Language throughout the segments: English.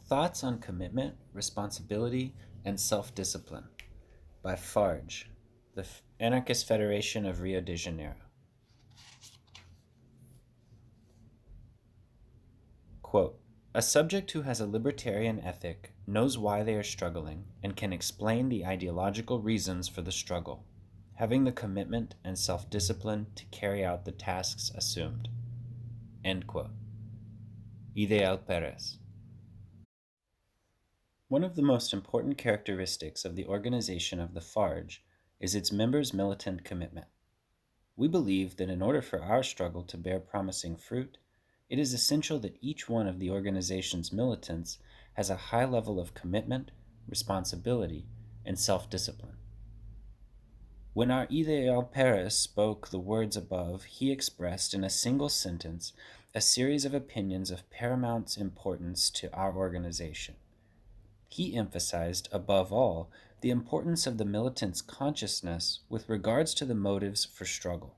Thoughts on Commitment, Responsibility, and Self-Discipline by FARJ, the Anarchist Federation of Rio de Janeiro. Quote, "A subject who has a libertarian ethic knows why they are struggling and can explain the ideological reasons for the struggle, having the commitment and self-discipline to carry out the tasks assumed." End quote. Ideal Perez. One of the most important characteristics of the organization of the FARJ is its members' militant commitment. We believe that in order for our struggle to bear promising fruit, it is essential that each one of the organization's militants has a high level of commitment, responsibility, and self-discipline. When our Ideal Perez spoke the words above, he expressed in a single sentence a series of opinions of paramount importance to our organization. He emphasized, above all, the importance of the militant's consciousness with regards to the motives for struggle.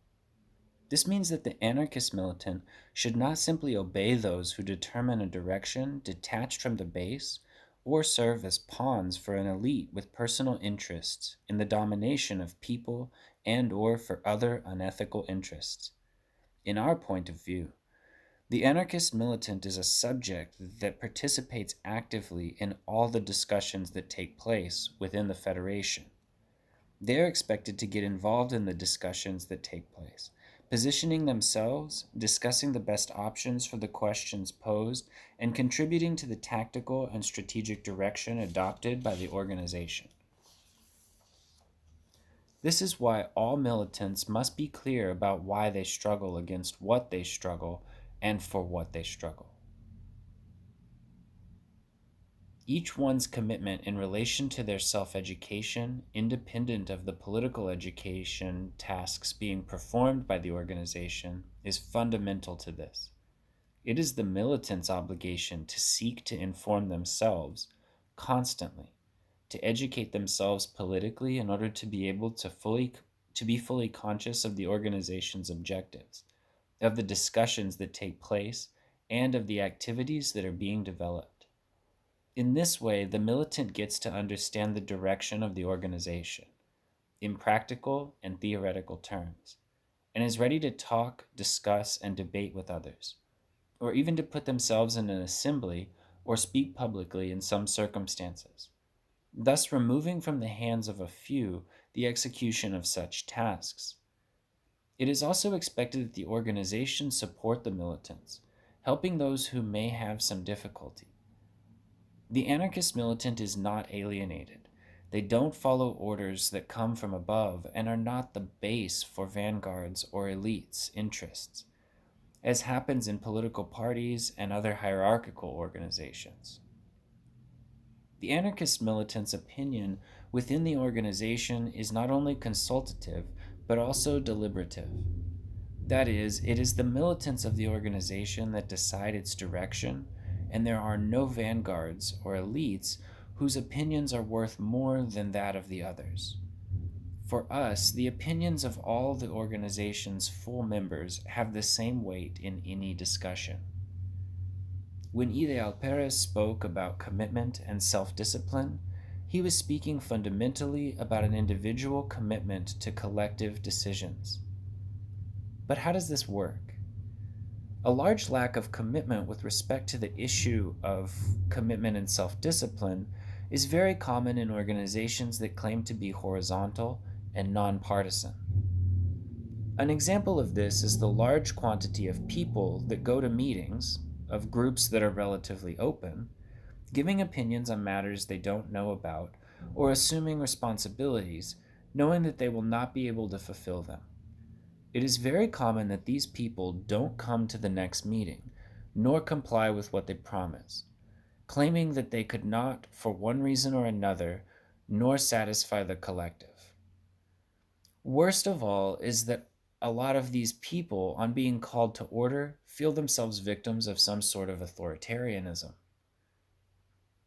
This means that the anarchist militant should not simply obey those who determine a direction detached from the base or serve as pawns for an elite with personal interests in the domination of people and/or for other unethical interests. In our point of view, the anarchist militant is a subject that participates actively in all the discussions that take place within the Federation. They are expected to get involved in the discussions that take place, positioning themselves, discussing the best options for the questions posed, and contributing to the tactical and strategic direction adopted by the organization. This is why all militants must be clear about why they struggle against what they struggle and for what they struggle. Each one's commitment in relation to their self-education, independent of the political education tasks being performed by the organization, is fundamental to this. It is the militants' obligation to seek to inform themselves constantly, to educate themselves politically in order to be able to be fully conscious of the organization's objectives, of the discussions that take place, and of the activities that are being developed. In this way, the militant gets to understand the direction of the organization in practical and theoretical terms, and is ready to talk, discuss, and debate with others, or even to put themselves in an assembly or speak publicly in some circumstances, thus removing from the hands of a few the execution of such tasks. It is also expected that the organization support the militants, helping those who may have some difficulty. The anarchist militant is not alienated. They don't follow orders that come from above and are not the base for vanguards or elites' interests, as happens in political parties and other hierarchical organizations. The anarchist militant's opinion within the organization is not only consultative, but also deliberative. That is, it is the militants of the organization that decide its direction, and there are no vanguards or elites whose opinions are worth more than that of the others. For us, the opinions of all the organization's full members have the same weight in any discussion. When Ideal Perez spoke about commitment and self-discipline, he was speaking fundamentally about an individual commitment to collective decisions. But how does this work? A large lack of commitment with respect to the issue of commitment and self-discipline is very common in organizations that claim to be horizontal and nonpartisan. An example of this is the large quantity of people that go to meetings of groups that are relatively open, giving opinions on matters they don't know about, or assuming responsibilities, knowing that they will not be able to fulfill them. It is very common that these people don't come to the next meeting, nor comply with what they promise, claiming that they could not, for one reason or another, nor satisfy the collective. Worst of all is that a lot of these people, on being called to order, feel themselves victims of some sort of authoritarianism.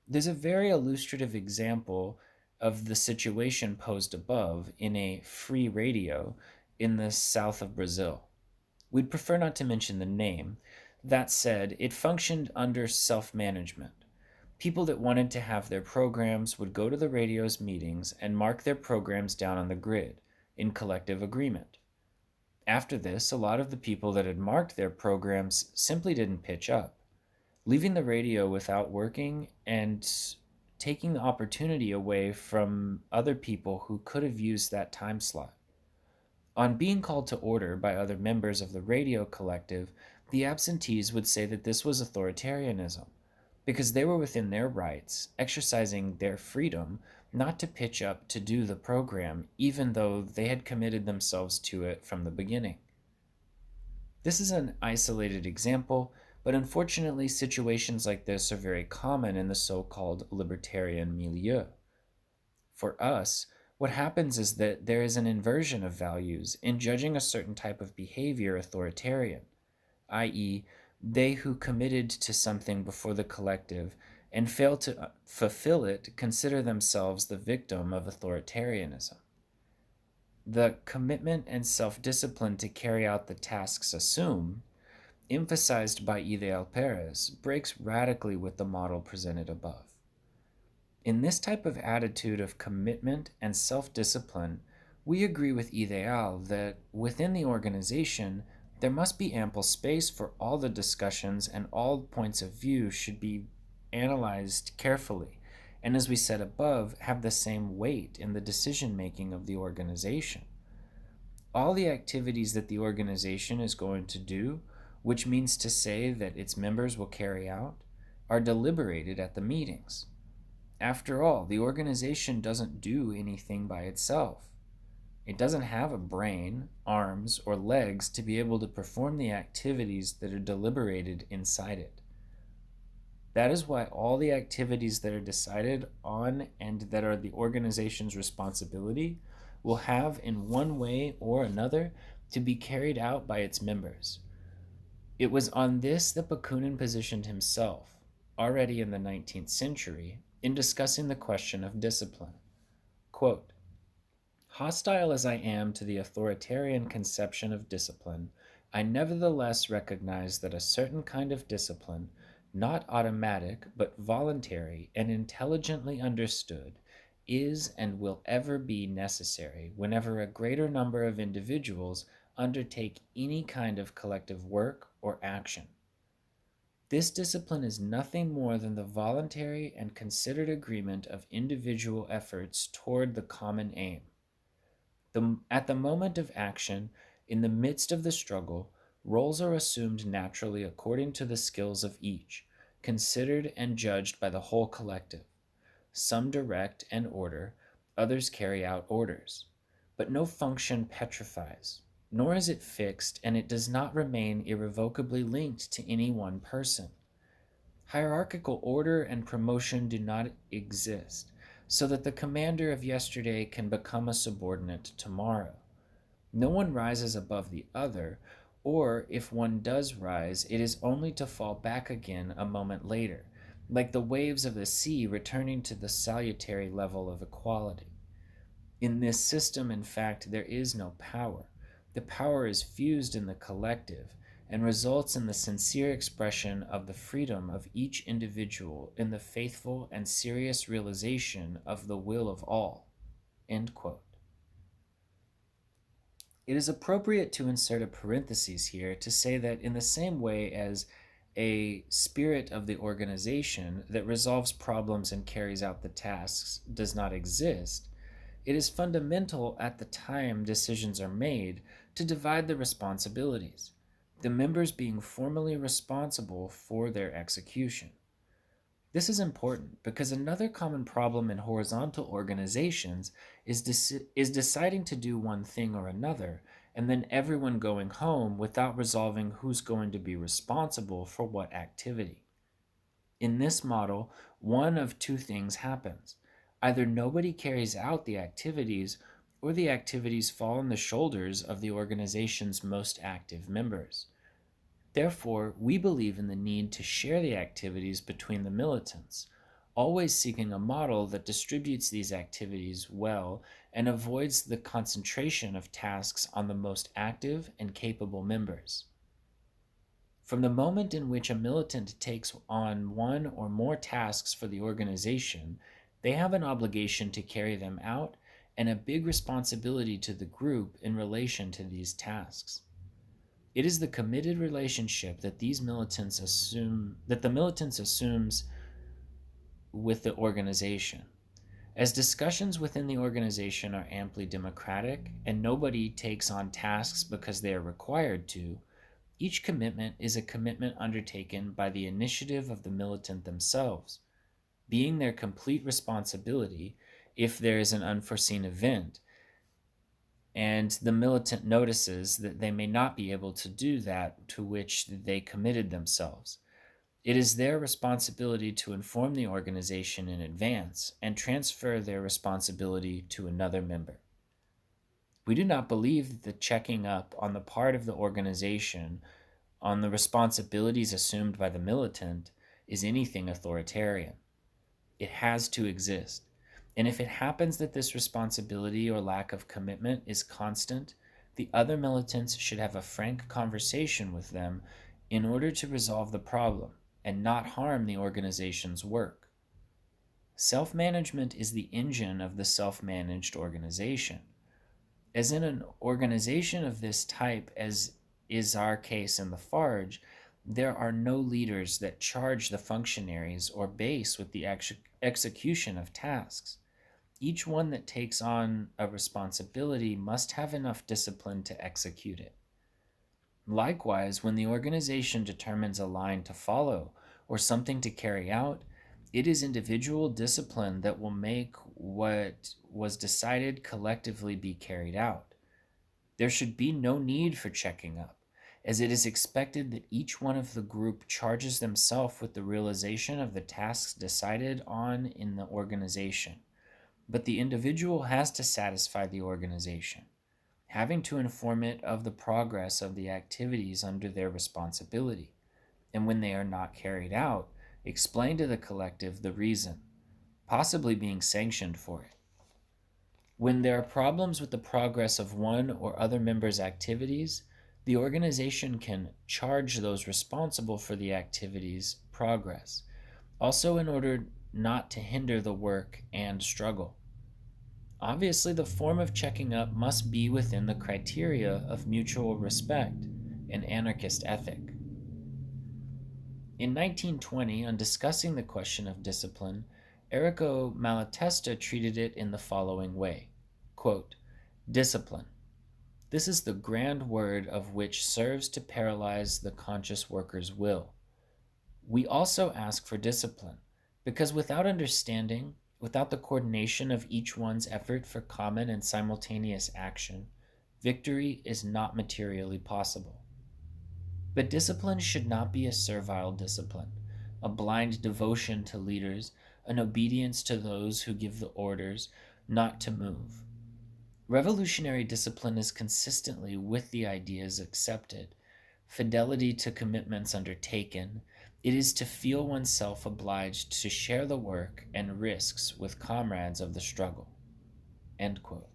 There's a very illustrative example of the situation posed above in a free radio in the south of Brazil. We'd prefer not to mention the name. That said, it functioned under self-management. People that wanted to have their programs would go to the radio's meetings and mark their programs down on the grid in collective agreement. After this, a lot of the people that had marked their programs simply didn't pitch up, leaving the radio without working and taking the opportunity away from other people who could have used that time slot. On being called to order by other members of the radio collective, the absentees would say that this was authoritarianism, because they were within their rights, exercising their freedom not to pitch up to do the program, even though they had committed themselves to it from the beginning. This is an isolated example, but unfortunately, situations like this are very common in the so called libertarian milieu. For us, what happens is that there is an inversion of values in judging a certain type of behavior authoritarian, i.e., they who committed to something before the collective and fail to fulfill it consider themselves the victim of authoritarianism. The commitment and self discipline to carry out the tasks assumed, emphasized by Ideal Perez, breaks radically with the model presented above. In this type of attitude of commitment and self discipline, we agree with Ideal that within the organization, there must be ample space for all the discussions and all points of view should be analyzed carefully, and as we said above, have the same weight in the decision making of the organization. All the activities that the organization is going to do, which means to say that its members will carry out, are deliberated at the meetings. After all, the organization doesn't do anything by itself. It doesn't have a brain, arms, or legs to be able to perform the activities that are deliberated inside it. That is why all the activities that are decided on and that are the organization's responsibility will have, in one way or another, to be carried out by its members. It was on this that Bakunin positioned himself, already in the 19th century, in discussing the question of discipline. Quote, "Hostile as I am to the authoritarian conception of discipline, I nevertheless recognize that a certain kind of discipline, not automatic but voluntary and intelligently understood, is and will ever be necessary whenever a greater number of individuals undertake any kind of collective work or action. This discipline is nothing more than the voluntary and considered agreement of individual efforts toward the common aim. At the moment of action, in the midst of the struggle, roles are assumed naturally according to the skills of each, considered and judged by the whole collective. Some direct and order, others carry out orders. But no function petrifies, nor is it fixed, and it does not remain irrevocably linked to any one person. Hierarchical order and promotion do not exist, so that the commander of yesterday can become a subordinate tomorrow. No one rises above the other, or if one does rise, it is only to fall back again a moment later, like the waves of the sea returning to the salutary level of equality. In this system, in fact, there is no power. The power is fused in the collective and results in the sincere expression of the freedom of each individual in the faithful and serious realization of the will of all." End quote. It is appropriate to insert a parenthesis here to say that in the same way as a spirit of the organization that resolves problems and carries out the tasks does not exist, it is fundamental at the time decisions are made to divide the responsibilities, the members being formally responsible for their execution. This is important because another common problem in horizontal organizations is deciding to do one thing or another, and then everyone going home without resolving who's going to be responsible for what activity. In this model, one of two things happens. Either nobody carries out the activities, or the activities fall on the shoulders of the organization's most active members. Therefore, we believe in the need to share the activities between the militants, always seeking a model that distributes these activities well and avoids the concentration of tasks on the most active and capable members. From the moment in which a militant takes on one or more tasks for the organization, they have an obligation to carry them out and a big responsibility to the group in relation to these tasks. It is the committed relationship that the militants assumes with the organization. As discussions within the organization are amply democratic and nobody takes on tasks because they are required to, each commitment is a commitment undertaken by the initiative of the militant themselves, being their complete responsibility if there is an unforeseen event and the militant notices that they may not be able to do that to which they committed themselves. It is their responsibility to inform the organization in advance and transfer their responsibility to another member. We do not believe that the checking up on the part of the organization on the responsibilities assumed by the militant is anything authoritarian. It has to exist. And if it happens that this responsibility or lack of commitment is constant, the other militants should have a frank conversation with them in order to resolve the problem and not harm the organization's work. Self management is the engine of the self managed organization. As in an organization of this type, as is our case in the FARJ, there are no leaders that charge the functionaries or base with the execution of tasks. Each one that takes on a responsibility must have enough discipline to execute it. Likewise, when the organization determines a line to follow or something to carry out, it is individual discipline that will make what was decided collectively be carried out. There should be no need for checking up, as it is expected that each one of the group charges themselves with the realization of the tasks decided on in the organization. But the individual has to satisfy the organization, having to inform it of the progress of the activities under their responsibility, and when they are not carried out, explain to the collective the reason, possibly being sanctioned for it. When there are problems with the progress of one or other member's activities, the organization can charge those responsible for the activity's progress, also in order not to hinder the work and struggle. Obviously, the form of checking up must be within the criteria of mutual respect and anarchist ethic. In 1920, on discussing the question of discipline, Errico Malatesta treated it in the following way. Quote, discipline. This is the grand word of which serves to paralyze the conscious worker's will. We also ask for discipline, because without understanding, without the coordination of each one's effort for common and simultaneous action, victory is not materially possible. But discipline should not be a servile discipline, a blind devotion to leaders, an obedience to those who give the orders not to move. Revolutionary discipline is consistently with the ideas accepted, fidelity to commitments undertaken. It is to feel oneself obliged to share the work and risks with comrades of the struggle. End quote.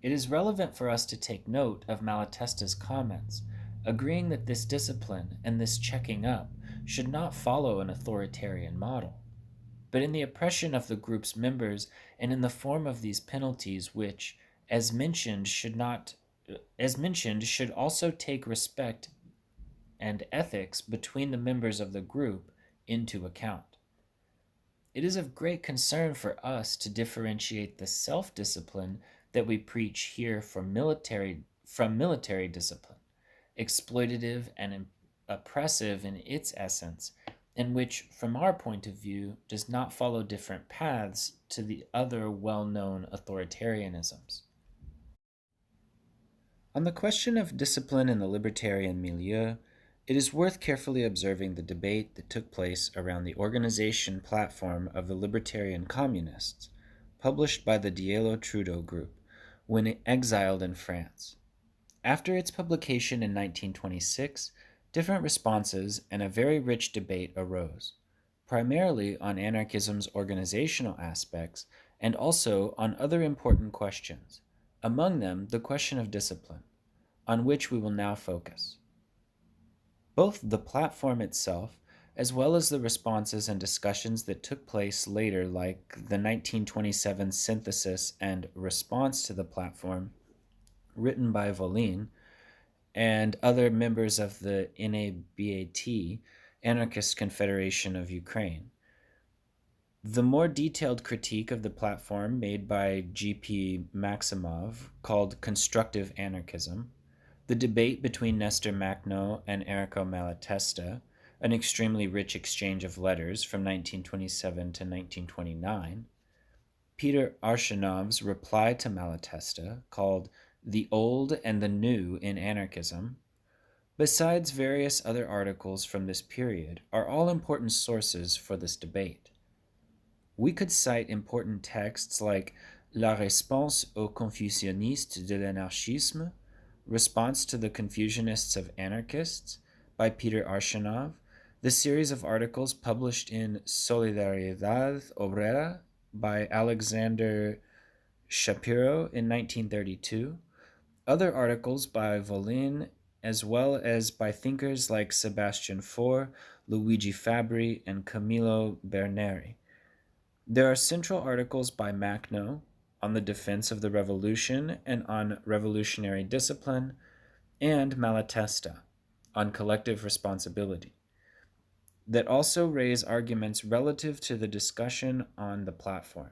It is relevant for us to take note of Malatesta's comments, agreeing that this discipline and this checking up should not follow an authoritarian model, but in the oppression of the group's members and in the form of these penalties which, as mentioned, should also take respect and ethics between the members of the group into account. It is of great concern for us to differentiate the self-discipline that we preach here from military discipline, exploitative and oppressive in its essence, and which, from our point of view, does not follow different paths to the other well-known authoritarianisms. On the question of discipline in the libertarian milieu, it is worth carefully observing the debate that took place around the organization platform of the Libertarian Communists, published by the Diello-Trudeau Group, when exiled in France. After its publication in 1926, different responses and a very rich debate arose, primarily on anarchism's organizational aspects and also on other important questions, among them the question of discipline, on which we will now focus. Both the platform itself, as well as the responses and discussions that took place later, like the 1927 synthesis and response to the platform, written by Volin and other members of the NABAT, Anarchist Confederation of Ukraine. The more detailed critique of the platform made by G.P. Maximov, called Constructive Anarchism, the debate between Nestor Makhno and Errico Malatesta, an extremely rich exchange of letters from 1927 to 1929, Peter Arshinov's reply to Malatesta, called The Old and the New in Anarchism, besides various other articles from this period, are all important sources for this debate. We could cite important texts like La réponse aux confusionnistes de l'anarchisme, Response to the Confucianists of Anarchists, by Peter Arshinov, the series of articles published in Solidaridad Obrera by Alexander Shapiro in 1932, other articles by Volin, as well as by thinkers like Sebastian Faure, Luigi Fabbri, and Camillo Berneri. There are central articles by Makhno on the defense of the revolution and on revolutionary discipline, and Malatesta on collective responsibility, that also raise arguments relative to the discussion on the platform.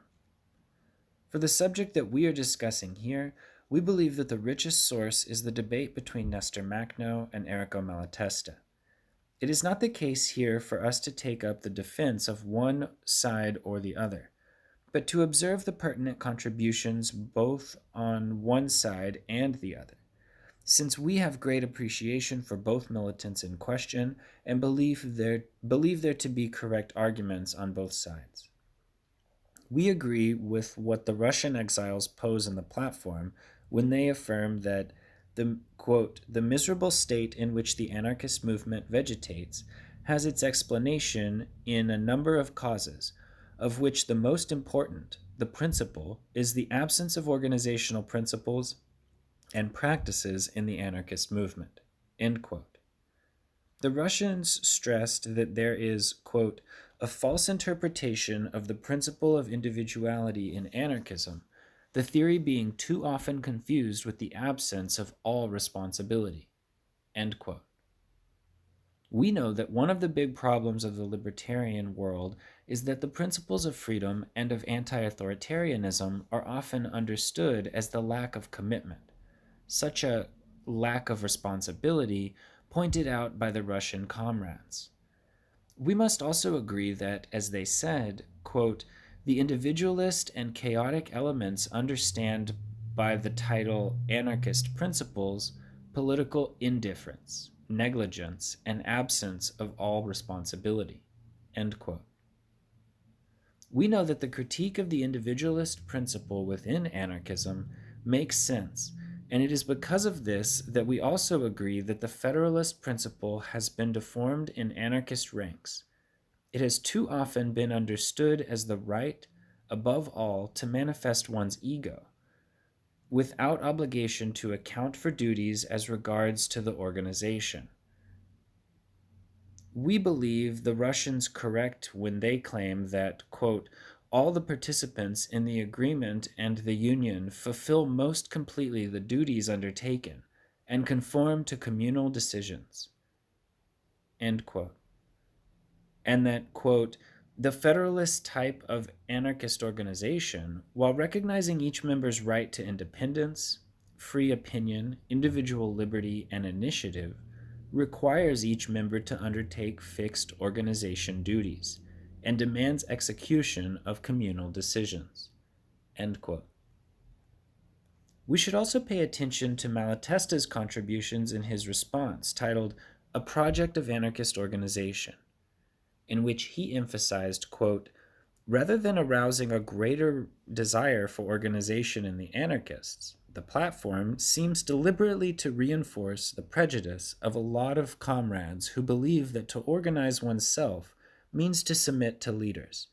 For the subject that we are discussing here, we believe that the richest source is the debate between Nestor Makhno and Errico Malatesta. It is not the case here for us to take up the defense of one side or the other, but to observe the pertinent contributions both on one side and the other, since we have great appreciation for both militants in question and believe there to be correct arguments on both sides. We agree with what the Russian exiles pose in the platform when they affirm that the miserable state in which the anarchist movement vegetates has its explanation in a number of causes, of which the most important, the principal, is the absence of organizational principles and practices in the anarchist movement. End quote. The Russians stressed that there is, quote, a false interpretation of the principle of individuality in anarchism, the theory being too often confused with the absence of all responsibility. End quote. We know that one of the big problems of the libertarian world is that the principles of freedom and of anti-authoritarianism are often understood as the lack of commitment, such a lack of responsibility pointed out by the Russian comrades. We must also agree that, as they said, quote, the individualist and chaotic elements understand by the title anarchist principles political indifference, negligence, and absence of all responsibility. End quote. We know that the critique of the individualist principle within anarchism makes sense, and it is because of this that we also agree that the federalist principle has been deformed in anarchist ranks. It has too often been understood as the right, above all, to manifest one's ego, without obligation to account for duties as regards to the organization. We believe the Russians correct when they claim that, quote, all the participants in the agreement and the union fulfill most completely the duties undertaken and conform to communal decisions, end quote. And that, quote, the federalist type of anarchist organization, while recognizing each member's right to independence, free opinion, individual liberty, and initiative, requires each member to undertake fixed organization duties and demands execution of communal decisions. End quote. We should also pay attention to Malatesta's contributions in his response, titled A Project of Anarchist Organization, in which he emphasized, quote, rather than arousing a greater desire for organization in the anarchists, the platform seems deliberately to reinforce the prejudice of a lot of comrades who believe that to organize oneself means to submit to leaders,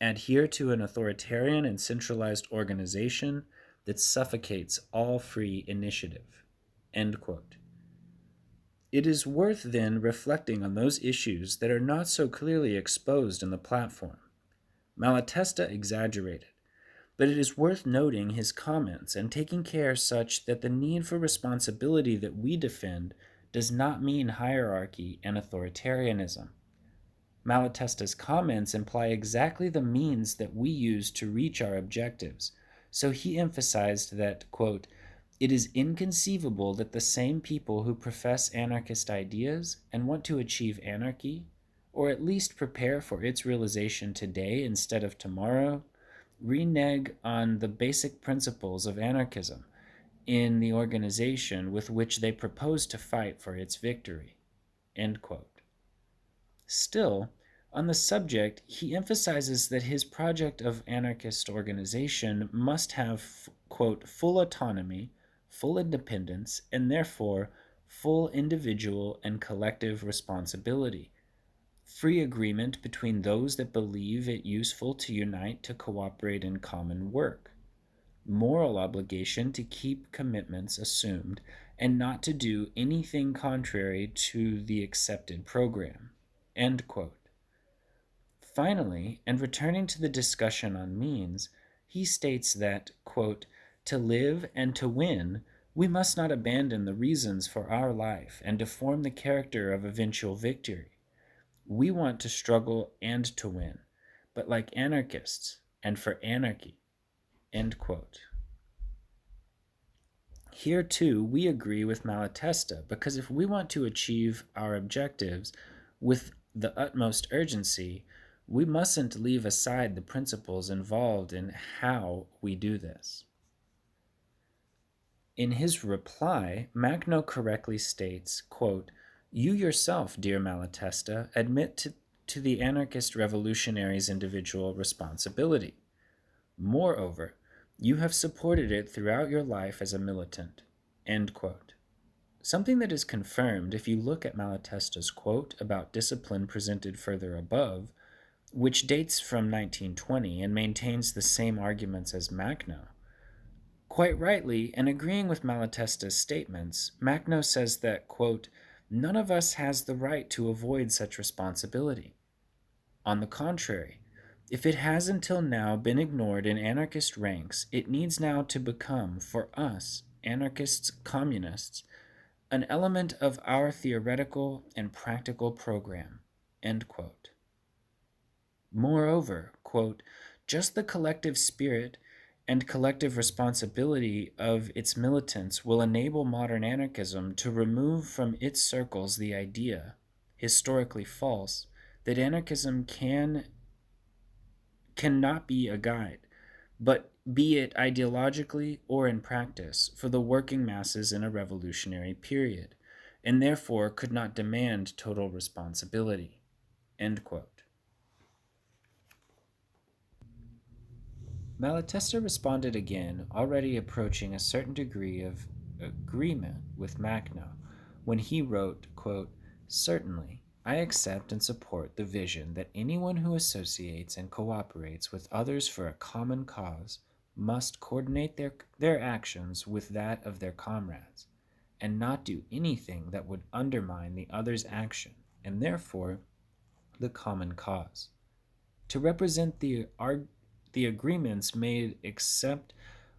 adhere to an authoritarian and centralized organization that suffocates all free initiative. End quote. It is worth then reflecting on those issues that are not so clearly exposed in the platform. Malatesta exaggerated, but it is worth noting his comments and taking care such that the need for responsibility that we defend does not mean hierarchy and authoritarianism. Malatesta's comments imply exactly the means that we use to reach our objectives, so he emphasized that, quote, it is inconceivable that the same people who profess anarchist ideas and want to achieve anarchy, or at least prepare for its realization today instead of tomorrow, renege on the basic principles of anarchism in the organization with which they propose to fight for its victory. End quote. Still, on the subject, he emphasizes that his project of anarchist organization must have, quote, full autonomy, full independence, and therefore full individual and collective responsibility, free agreement between those that believe it useful to unite to cooperate in common work, moral obligation to keep commitments assumed and not to do anything contrary to the accepted program. End quote. Finally, and returning to the discussion on means, he states that, quote, to live and to win, we must not abandon the reasons for our life and deform the character of eventual victory. We want to struggle and to win, but like anarchists and for anarchy. End quote. Here, too, we agree with Malatesta, because if we want to achieve our objectives with the utmost urgency, we mustn't leave aside the principles involved in how we do this. In his reply, Macno correctly states, quote, you yourself, dear Malatesta, admit to the anarchist revolutionary's individual responsibility. Moreover, you have supported it throughout your life as a militant. End quote. Something that is confirmed if you look at Malatesta's quote about discipline presented further above, which dates from 1920 and maintains the same arguments as Macno. Quite rightly, and agreeing with Malatesta's statements, Macno says that, quote, none of us has the right to avoid such responsibility. On the contrary, if it has until now been ignored in anarchist ranks, it needs now to become, for us, anarchists, communists, an element of our theoretical and practical program. End quote. Moreover, quote, just the collective spirit and collective responsibility of its militants will enable modern anarchism to remove from its circles the idea, historically false, that anarchism cannot be a guide, but be it ideologically or in practice, for the working masses in a revolutionary period, and therefore could not demand total responsibility. End quote. Malatesta responded again, already approaching a certain degree of agreement with Macno, when he wrote, quote, certainly, I accept and support the vision that anyone who associates and cooperates with others for a common cause must coordinate their actions with that of their comrades, and not do anything that would undermine the other's action, and therefore the common cause. To represent the agreements made except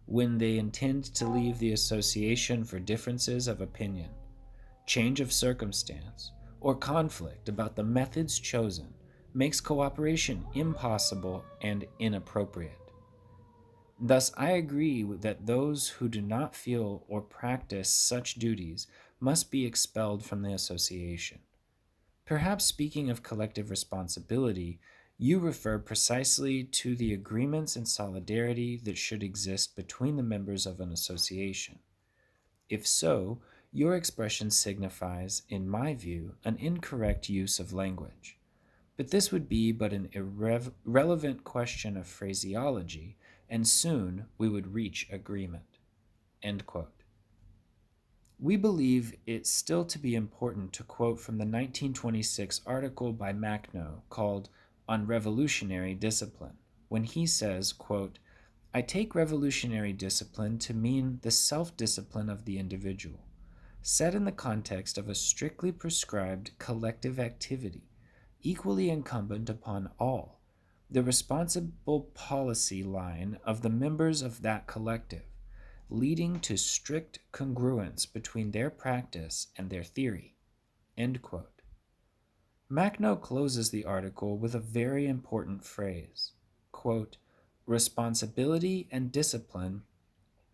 when they intend to leave the association for differences of opinion, change of circumstance, or conflict about the methods chosen makes cooperation impossible and inappropriate. Thus, I agree that those who do not feel or practice such duties must be expelled from the association. Perhaps speaking of collective responsibility, you refer precisely to the agreements and solidarity that should exist between the members of an association. If so, your expression signifies, in my view, an incorrect use of language. But this would be but an irrelevant question of phraseology, and soon we would reach agreement. End quote. We believe it still to be important to quote from the 1926 article by Macno called On Revolutionary Discipline, when he says, quote, I take revolutionary discipline to mean the self-discipline of the individual, set in the context of a strictly prescribed collective activity, equally incumbent upon all, the responsible policy line of the members of that collective, leading to strict congruence between their practice and their theory. End quote. Macno closes the article with a very important phrase, quote, responsibility and discipline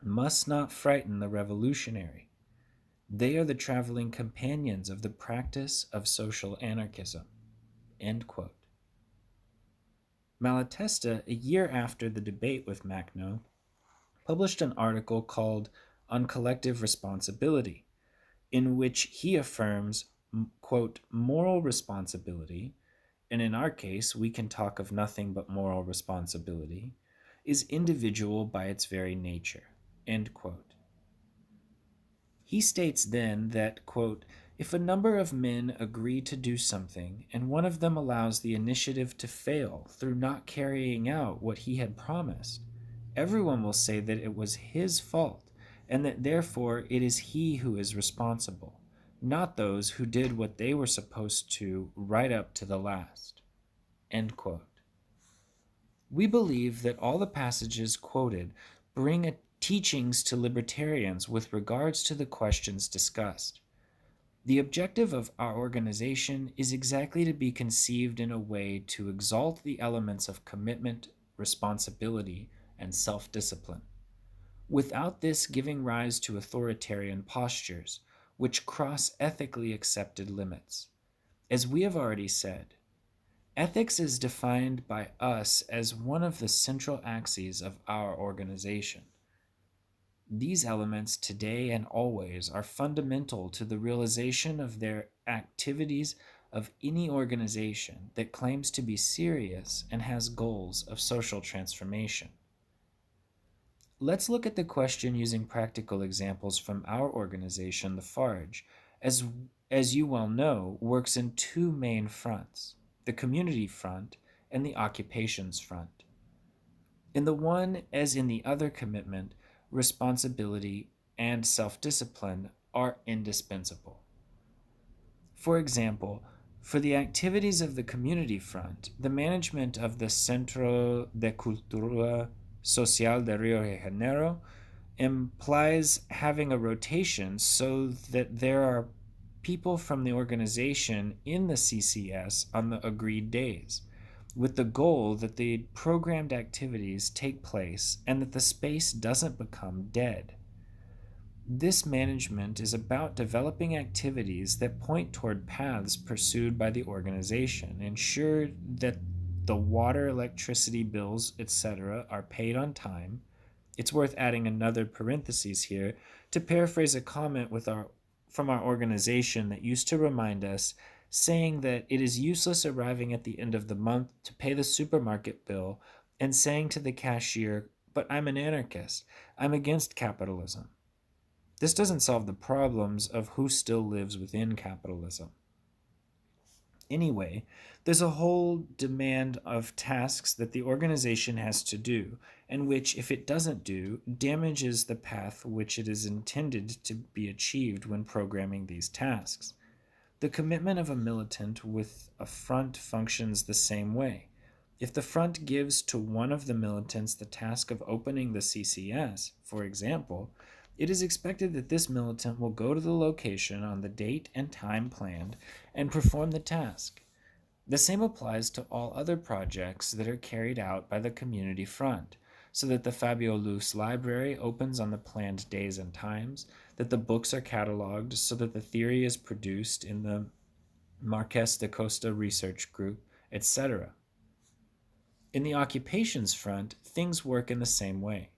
must not frighten the revolutionary. They are the traveling companions of the practice of social anarchism. End quote. Malatesta, a year after the debate with Macno, published an article called On Collective Responsibility, in which he affirms, quote, moral responsibility, and in our case we can talk of nothing but moral responsibility, is individual by its very nature, end quote. He states then that, quote, if a number of men agree to do something and one of them allows the initiative to fail through not carrying out what he had promised, everyone will say that it was his fault and that therefore it is he who is responsible, not those who did what they were supposed to right up to the last. End quote. We believe that all the passages quoted bring teachings to libertarians with regards to the questions discussed. The objective of our organization is exactly to be conceived in a way to exalt the elements of commitment, responsibility, and self-discipline, without this giving rise to authoritarian postures, which cross ethically accepted limits. As we have already said, ethics is defined by us as one of the central axes of our organization. These elements today and always are fundamental to the realization of their activities of any organization that claims to be serious and has goals of social transformation. Let's look at the question using practical examples from our organization, the FARJ, as you well know, works in two main fronts, the community front and the occupations front. In the one, as in the other commitment, responsibility and self-discipline are indispensable. For example, for the activities of the community front, the management of the Centro de Cultura Social de Rio de Janeiro implies having a rotation so that there are people from the organization in the CCS on the agreed days, with the goal that the programmed activities take place and that the space doesn't become dead. This management is about developing activities that point toward paths pursued by the organization, ensure that the water, electricity bills, etc. are paid on time. It's worth adding another parenthesis here to paraphrase a comment from our organization that used to remind us, saying that it is useless arriving at the end of the month to pay the supermarket bill and saying to the cashier, "But I'm an anarchist. I'm against capitalism." This doesn't solve the problems of who still lives within capitalism. Anyway, there's a whole demand of tasks that the organization has to do, and which, if it doesn't do, damages the path which it is intended to be achieved when programming these tasks. The commitment of a militant with a front functions the same way. If the front gives to one of the militants the task of opening the CCS, for example, it is expected that this militant will go to the location on the date and time planned and perform the task. The same applies to all other projects that are carried out by the community front, so that the Fabio Luce Library opens on the planned days and times, that the books are cataloged so that the theory is produced in the Marques da Costa Research Group, etc. In the occupations front, things work in the same way.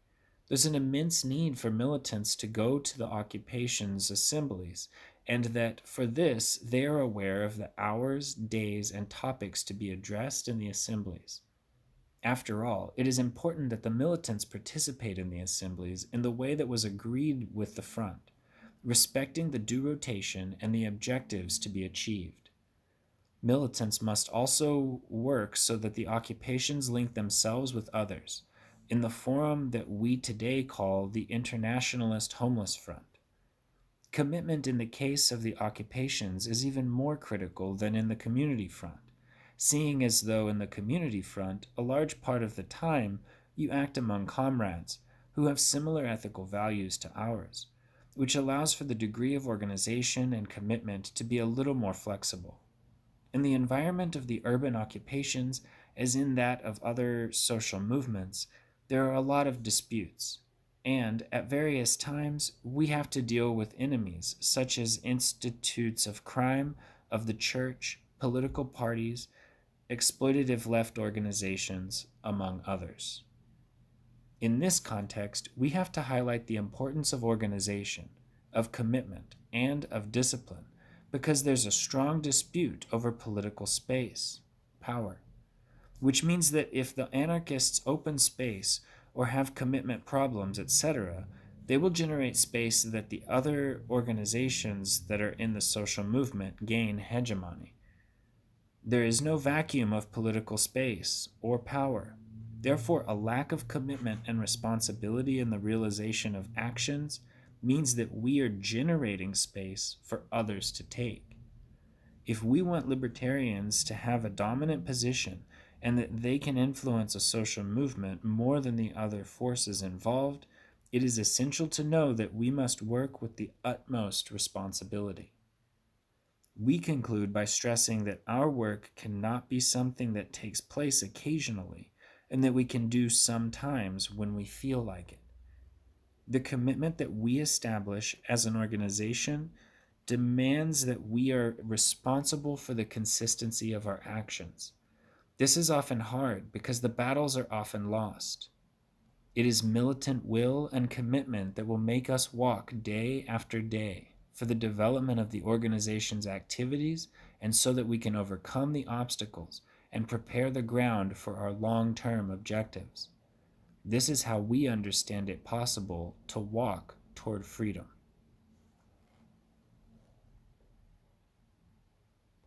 There's an immense need for militants to go to the occupations assemblies, and that for this they are aware of the hours, days, and topics to be addressed in the assemblies. After all, it is important that the militants participate in the assemblies in the way that was agreed with the front, respecting the due rotation and the objectives to be achieved. Militants must also work so that the occupations link themselves with others, in the forum that we today call the Internationalist Homeless Front. Commitment in the case of the occupations is even more critical than in the community front, seeing as though in the community front, a large part of the time, you act among comrades who have similar ethical values to ours, which allows for the degree of organization and commitment to be a little more flexible. In the environment of the urban occupations, as in that of other social movements, there are a lot of disputes. And at various times, we have to deal with enemies such as institutes of crime, of the church, political parties, exploitative left organizations, among others. In this context, we have to highlight the importance of organization, of commitment, and of discipline, because there's a strong dispute over political space, power, which means that if the anarchists open space or have commitment problems, etc., they will generate space that the other organizations that are in the social movement gain hegemony. There is no vacuum of political space or power. Therefore, a lack of commitment and responsibility in the realization of actions means that we are generating space for others to take. If we want libertarians to have a dominant position and that they can influence a social movement more than the other forces involved, it is essential to know that we must work with the utmost responsibility. We conclude by stressing that our work cannot be something that takes place occasionally and that we can do sometimes when we feel like it. The commitment that we establish as an organization demands that we are responsible for the consistency of our actions. This is often hard because the battles are often lost. It is militant will and commitment that will make us walk day after day for the development of the organization's activities and so that we can overcome the obstacles and prepare the ground for our long-term objectives. This is how we understand it possible to walk toward freedom.